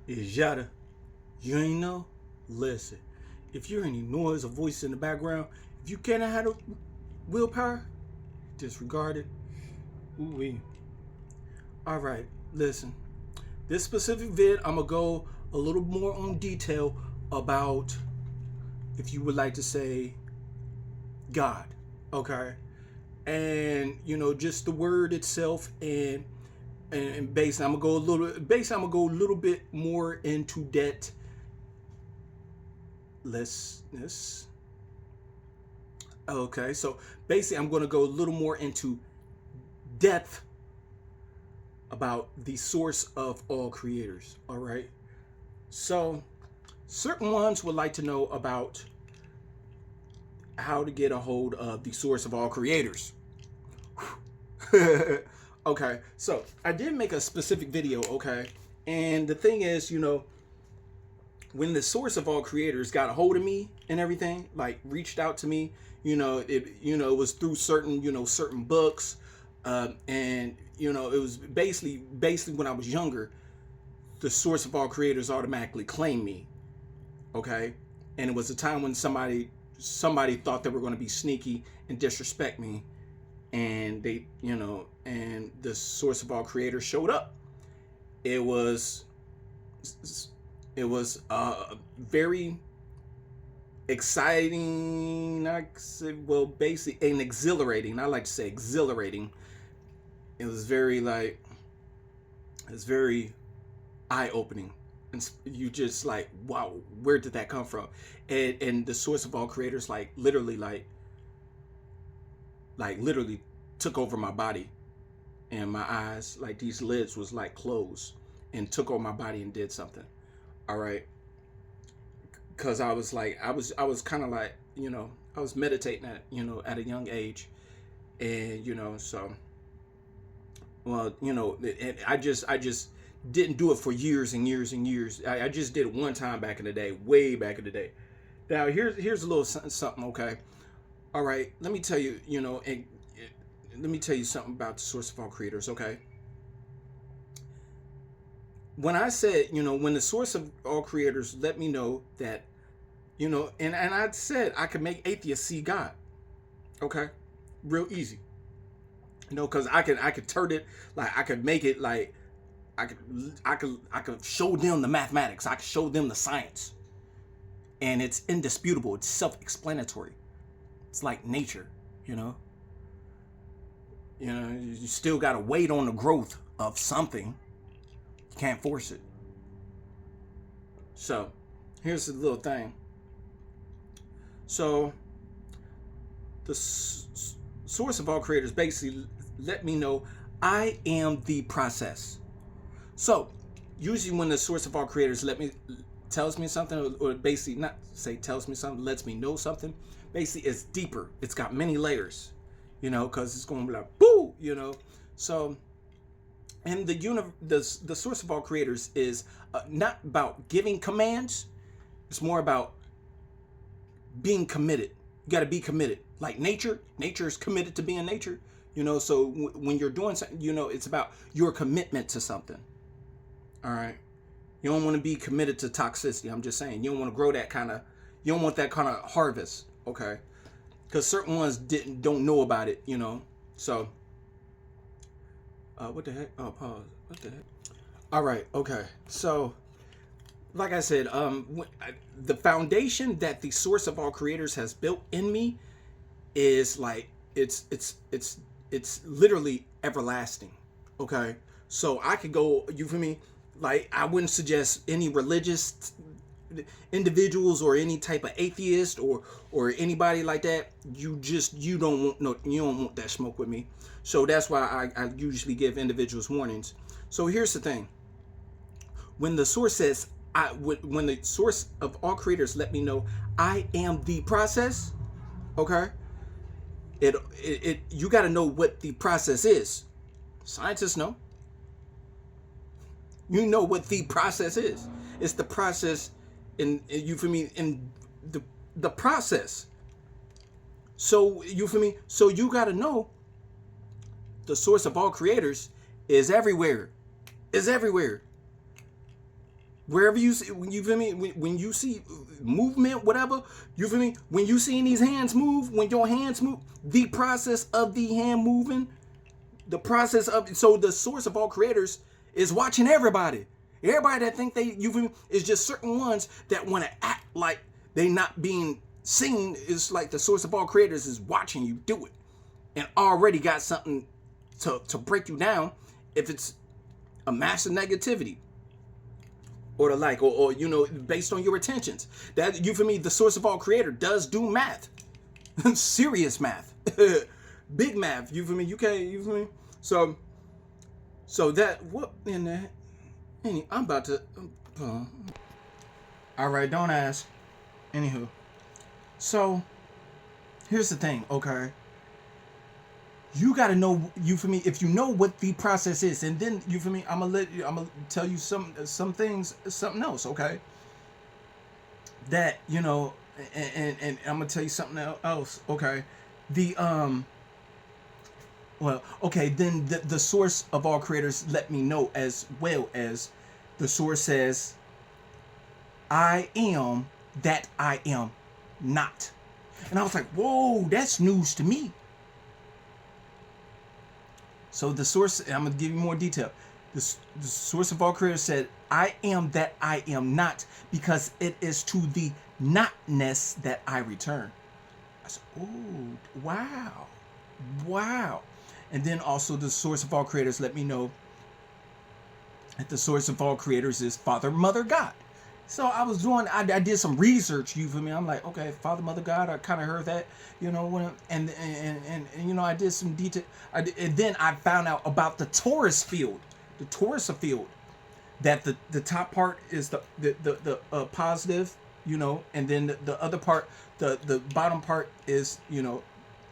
Is Yada. You ain't know? Listen. If you hear any noise or voice in the background, if you cannot handle willpower, disregard it. Ooh-wee. Alright, listen. This specific vid, I'm going to go a little more on detail about, if you would like to say, God. Okay? And, just the word itself and basically I'm gonna go a little bit more into that lessness. Okay, so basically I'm gonna go a little more into depth about the source of all creators. All right, so certain ones would like to know about how to get a hold of the source of all creators. Okay, so I did make a specific video, okay? And the thing is, when the source of all creators got a hold of me and everything, like reached out to me, it was through certain books, and it was basically when I was younger, the source of all creators automatically claimed me, okay? And it was a time when somebody thought they were going to be sneaky and disrespect me, and they, and the source of all creators showed up. It was very exciting, basically, and exhilarating. I like to say exhilarating. It was very eye-opening, and you just like, wow, where did that come from? And the source of all creators literally took over my body, and my eyes, like these lids was like closed and took over my body and did something. All right, because I was kind of like, I was meditating at a young age, and so, well, and I just didn't do it for years and years and years. I just did it one time back in the day, way back in the day. Now here's a little something, okay? All right, let me tell you, let me tell you something about the source of all creators, okay? When I said, when the source of all creators let me know that, and I said I could make atheists see God, okay? Real easy. Because I could turn it, like I could make it like I could show them the mathematics, I could show them the science. And it's indisputable, it's self-explanatory. It's like nature, you still got to wait on the growth of something. You can't force it. So, here's the little thing. So, the source of all creators basically let me know I am the process. So, usually when the source of all creators tells me something, or basically not say tells me something, lets me know something, basically it's deeper. It's got many layers, because it's going to be like, boo, So, and the source of all creators is not about giving commands. It's more about being committed. You got to be committed. Like nature is committed to being nature. So when you're doing something, it's about your commitment to something. All right. You don't want to be committed to toxicity. I'm just saying. You don't want to grow that kind of. You don't want that kind of harvest. Okay. Because certain ones don't know about it. So. What the heck? Oh, pause. What the heck? All right. Okay. So, like I said, the foundation that the source of all creators has built in me is like it's literally everlasting. Okay. So I could go. You feel me? Like, I wouldn't suggest any religious individuals or any type of atheist or anybody like that. You don't want that smoke with me. So that's why I usually give individuals warnings. So here's the thing. When the source says, when the source of all creators let me know I am the process, okay? You got to know what the process is. Scientists know. You know what the process is. It's the process in you feel me, in the process. So you feel me? So you gotta know the source of all creators is everywhere. Is everywhere. Wherever you see, when you feel me, when you see movement, whatever, you feel me, when you seeing these hands move, when your hands move, the process of the hand moving, the process of, so the source of all creators is watching everybody. Everybody that think they, you feel me, is just certain ones that want to act like they not being seen. Is like the source of all creators is watching you do it and already got something to break you down if it's a massive negativity or the like, or you know, based on your intentions. That, you feel me, the source of all creator does do math. Serious math. Big math, you feel me? You can't, you feel me? So that, what in that? I'm about to, all right, don't ask. Anywho, so here's the thing, okay? You gotta know, you feel me, if you know what the process is, and then, you feel me, I'm gonna tell you some things, something else, okay? That, you know, and I'm gonna tell you something else, okay? The well, okay, then the source of all creators let me know as well. As the source says, I am that I am not. And I was like, whoa, that's news to me. So the source, and I'm going to give you more detail. The source of all creators said, I am that I am not, because it is to the notness that I return. I said, oh, wow. Wow. And then also the source of all creators let me know that the source of all creators is Father, Mother, God. So I was doing, I did some research, you feel me? I'm like, okay, Father, Mother, God, I kind of heard that, you know, when, and you know, I did some detail, and then I found out about the torus field, that the top part is the positive, you know, and then the other part, the bottom part is, you know,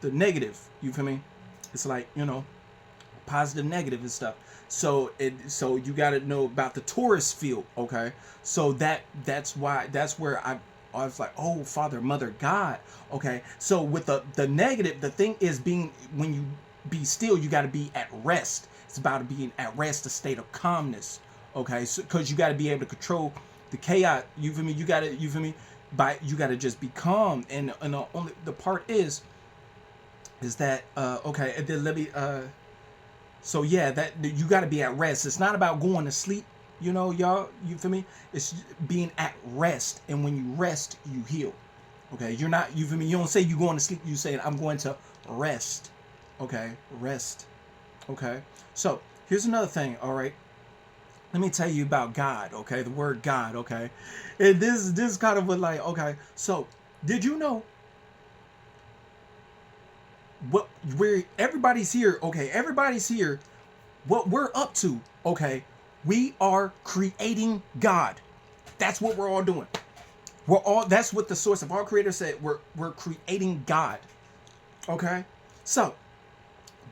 the negative, you feel me? It's like, you know, positive, negative and stuff. So you got to know about the torus field, okay? So that's where I was like, oh, Father, Mother, God, okay? So with the negative, the thing is being, when you be still, you got to be at rest. It's about being at rest, a state of calmness, okay? So because you got to be able to control the chaos, you feel me? You got to just be calm, and the only the part is that okay, and then let me so yeah, that you got to be at rest. It's not about going to sleep, you know, y'all, you feel me? It's being at rest, and when you rest, you heal. Okay, you're not, you feel me? You don't say you going to sleep, you say I'm going to rest. Okay, rest. Okay, so here's another thing. All right, let me tell you about God. Okay, the word God. Okay, and this kind of was like, okay, so did you know what, where everybody's here? Okay, everybody's here. What we're up to? Okay, we are creating God. That's what we're all doing. We're all, that's what the source of all creators said. We're creating God. Okay, so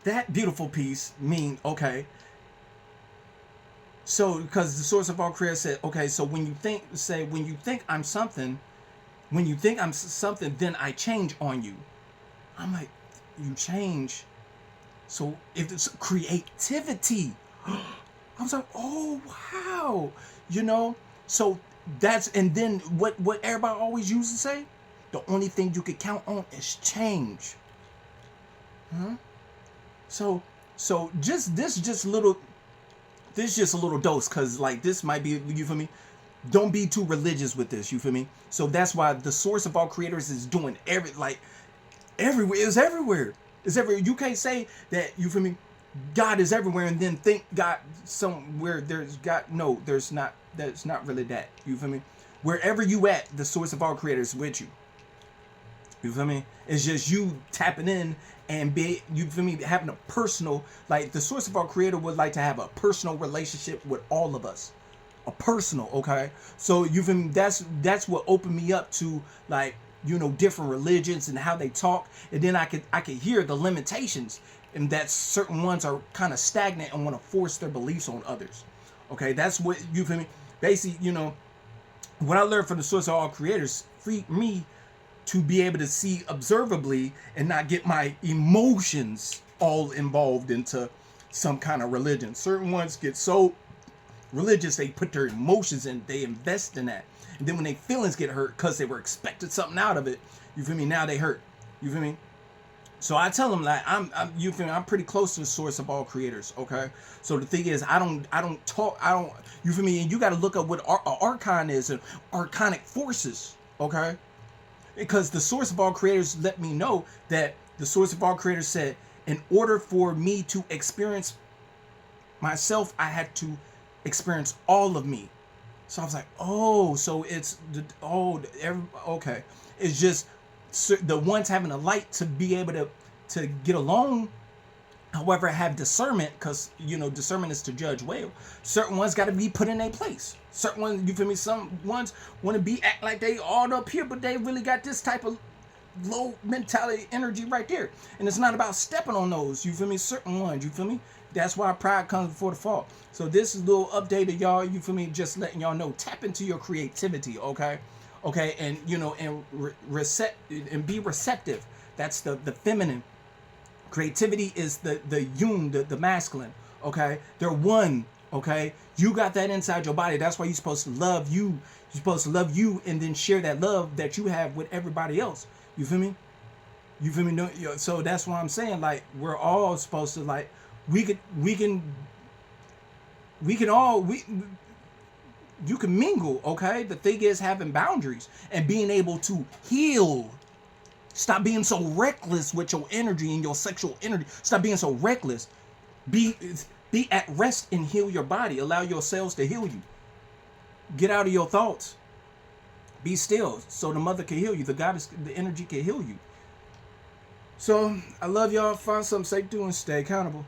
that beautiful piece mean, okay, so because the source of all creators said, okay, so when you think I'm something, when you think I'm something, then I change on you. I'm like, you change. So if it's creativity, I was like, oh wow, you know. So that's, and then what everybody always used to say, the only thing you could count on is change. Huh? So just a little dose, because like this might be, you feel me? Don't be too religious with this, you feel me? So that's why the source of all creators is doing everywhere. It's everywhere. It's everywhere. You can't say that, you feel me, God is everywhere and then think God somewhere there's God. No, there's not. That's not really that. You feel me? Wherever you at, the source of all creators with you. You feel me? It's just you tapping in and you feel me, having a personal, like the source of our creator would like to have a personal relationship with all of us. A personal, okay? So you feel me? That's what opened me up to, like, you know, different religions and how they talk. And then I could hear the limitations, and that certain ones are kind of stagnant and want to force their beliefs on others. Okay, that's what, you feel me? Basically, you know, what I learned from the source of all creators freed me to be able to see observably and not get my emotions all involved into some kind of religion. Certain ones get so religious, they put their emotions in, they invest in that. And then when their feelings get hurt because they were expected something out of it, you feel me? Now they hurt. You feel me? So I tell them like you feel me? I'm pretty close to the source of all creators. Okay. So the thing is, I don't talk. I don't. You feel me? And you got to look up what archon is and archonic forces. Okay. Because the source of all creators let me know that the source of all creators said, in order for me to experience myself, I had to experience all of me. So I was like, oh, so it's okay. It's just the ones having a light to be able to get along. However, have discernment, because discernment is to judge well. Certain ones got to be put in their place. Certain ones, you feel me? Some ones want to act like they all up here, but they really got this type of low mentality energy right there. And it's not about stepping on those. You feel me? Certain ones. You feel me? That's why pride comes before the fall. So this is a little update to y'all. You feel me? Just letting y'all know. Tap into your creativity. Okay. Okay. And and be receptive. That's the feminine. Creativity is the yun, the masculine. Okay, they're one. Okay, you got that inside your body. That's why you're supposed to love you. You're supposed to love you and then share that love that you have with everybody else. You feel me? You feel me? So that's why I'm saying, like, we're all supposed to, like, you can mingle. Okay, the thing is having boundaries and being able to heal. Stop being so reckless with your energy and your sexual energy. Stop being so reckless. Be at rest and heal your body. Allow your cells to heal you. Get out of your thoughts. Be still so the mother can heal you. The energy can heal you. So I love y'all. Find something safe to do and stay accountable.